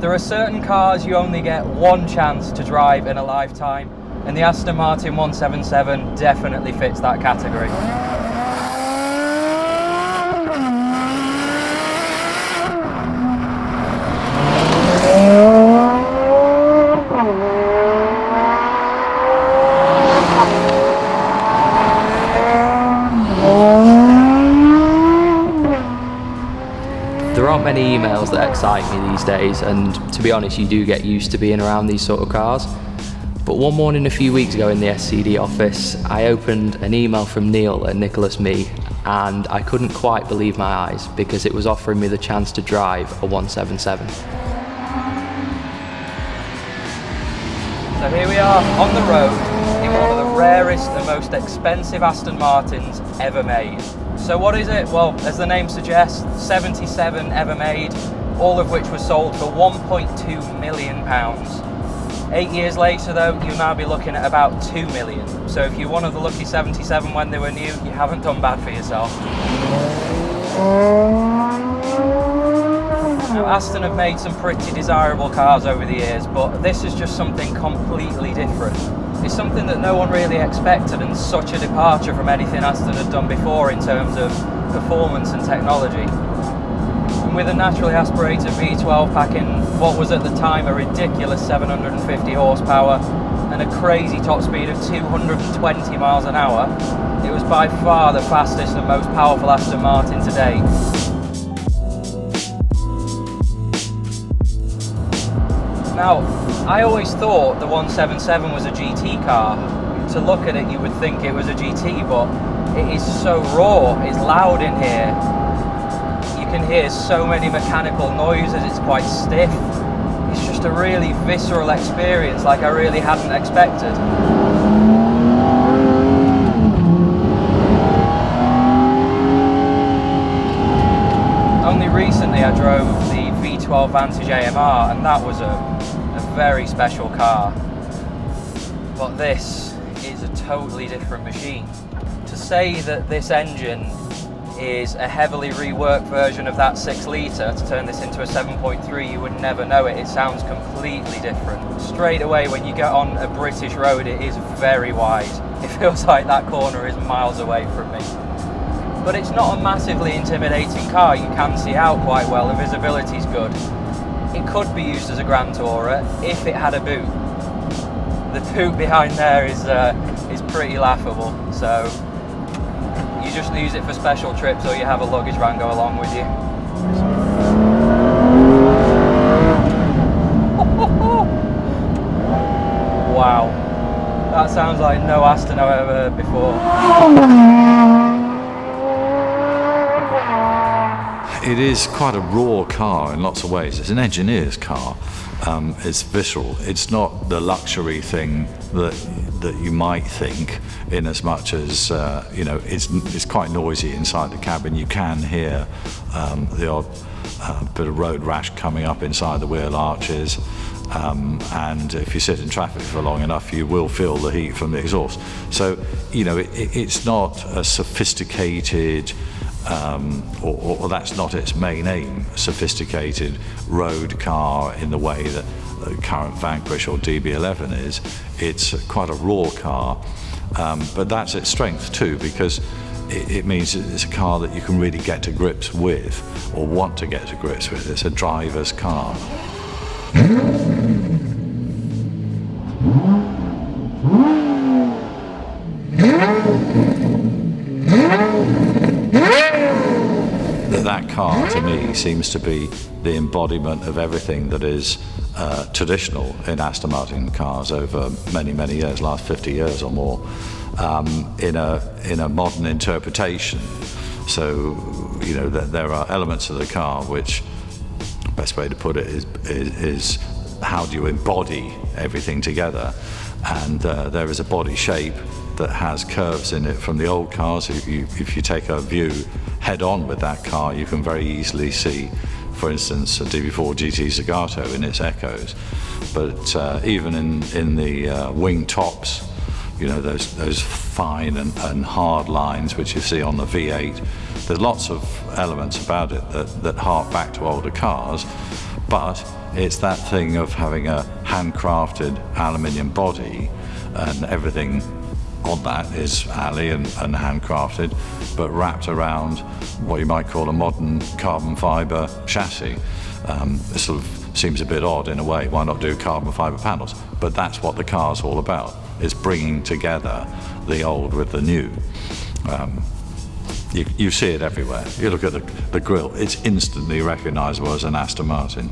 There are certain cars you only get one chance to drive in a lifetime, and the Aston Martin 177 definitely fits that category. There aren't many emails that excite me these days, and to be honest, you do get used to being around these sort of cars. But one morning a few weeks ago in the SCD office, I opened an email from Neil at Nicholas Me, and I couldn't quite believe my eyes because it was offering me the chance to drive a 177. So here we are on the road in one of the rarest and most expensive Aston Martins ever made. So what is it? Well, as the name suggests, 77 ever made, all of which was sold for £1.2 million. 8 years later though, you'll now be looking at about 2 million. So if you're one of the lucky 77 when they were new, you haven't done bad for yourself. Now, Aston have made some pretty desirable cars over the years, but this is just something completely different. It's something that no one really expected, and such a departure from anything Aston had done before in terms of performance and technology. And with a naturally aspirated V12 packing what was at the time a ridiculous 750 horsepower and a crazy top speed of 220 miles an hour, it was by far the fastest and most powerful Aston Martin to date. Now, I always thought the 177 was a GT car. To look at it, you would think it was a GT, but it is so raw, it's loud in here. You can hear so many mechanical noises, it's quite stiff. It's just a really visceral experience, like I really hadn't expected. Only recently I drove the V12 Vantage AMR, and that was a very special car. But this is a totally different machine. To say that this engine is a heavily reworked version of that 6 litre to turn this into a 7.3, you would never know it. It sounds completely different. Straight away when you get on a British road, it is very wide. It feels like that corner is miles away from me. But it's not a massively intimidating car. You can see out quite well, the visibility's good. It could be used as a Grand Tourer if it had a boot. The boot behind there is pretty laughable, so you just use it for special trips or you have a luggage van go along with you. Wow, that sounds like no Aston I've ever heard before. It is quite a raw car in lots of ways. It's an engineer's car. It's visceral. It's not the luxury thing that you might think, in as much as it's quite noisy inside the cabin. You can hear the odd bit of road rash coming up inside the wheel arches, and if you sit in traffic for long enough, you will feel the heat from the exhaust. So it's not a sophisticated. Or that's not its main aim, sophisticated road car in the way that the current Vanquish or DB11 is. It's quite a raw car, but that's its strength too, because it means it's a car that you can really get to grips with, or want to get to grips with. It's a driver's car. That car, to me, seems to be the embodiment of everything that is traditional in Aston Martin cars over many, many years, last 50 years or more, in a modern interpretation. So, there are elements of the car which, the best way to put it is how do you embody everything together? And there is a body shape that has curves in it from the old cars. If you take a view head-on with that car, you can very easily see, for instance, a DB4 GT Zagato in its echoes. But even in the wing tops, those fine and hard lines which you see on the V8, there's lots of elements about it that hark back to older cars, But it's that thing of having a handcrafted aluminium body, and everything on that is alley and handcrafted, but wrapped around what you might call a modern carbon fibre chassis. It sort of seems a bit odd in a way. Why not do carbon fibre panels? But that's what the car's all about. It's bringing together the old with the new. You see it everywhere. You look at the grille, it's instantly recognisable as an Aston Martin.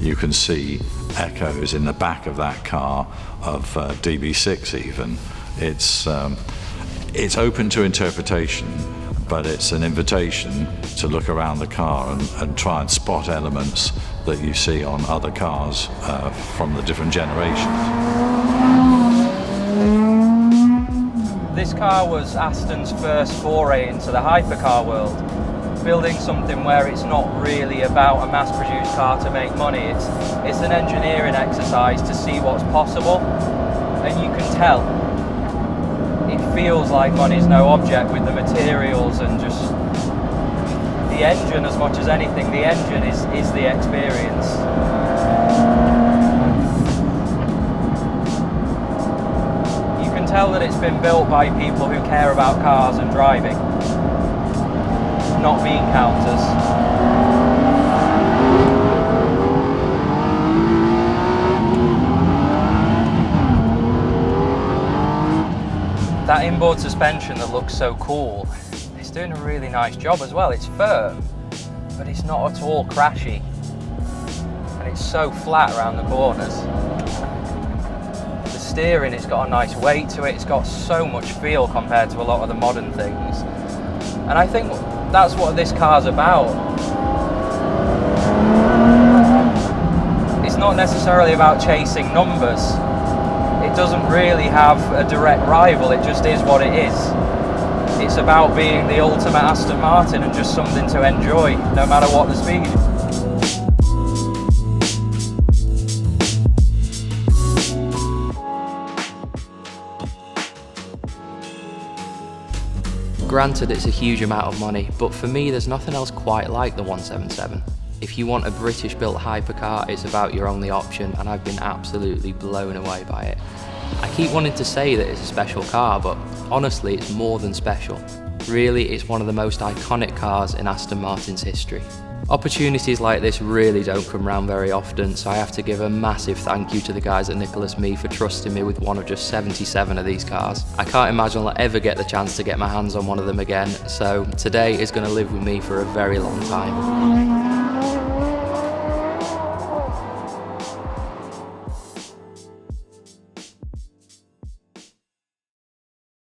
You can see echoes in the back of that car of DB6 even. It's open to interpretation, but it's an invitation to look around the car and try and spot elements that you see on other cars from the different generations. This car was Aston's first foray into the hypercar world, building something where it's not really about a mass-produced car to make money. It's an engineering exercise to see what's possible, and you can tell. It feels like money's no object with the materials and just the engine as much as anything. The engine is the experience. You can tell that it's been built by people who care about cars and driving, not bean counters. That inboard suspension that looks so cool, it's doing a really nice job as well. It's firm, but it's not at all crashy. And it's so flat around the corners. The steering, it's got a nice weight to it. It's got so much feel compared to a lot of the modern things. And I think that's what this car's about. It's not necessarily about chasing numbers. It doesn't really have a direct rival, it just is what it is. It's about being the ultimate Aston Martin and just something to enjoy, no matter what the speed. Granted, it's a huge amount of money, but for me there's nothing else quite like the 177. If you want a British-built hypercar, it's about your only option, and I've been absolutely blown away by it. I keep wanting to say that it's a special car, but honestly, it's more than special. Really, it's one of the most iconic cars in Aston Martin's history. Opportunities like this really don't come round very often, so I have to give a massive thank you to the guys at Nicholas Mee for trusting me with one of just 77 of these cars. I can't imagine I'll ever get the chance to get my hands on one of them again, so today is going to live with me for a very long time.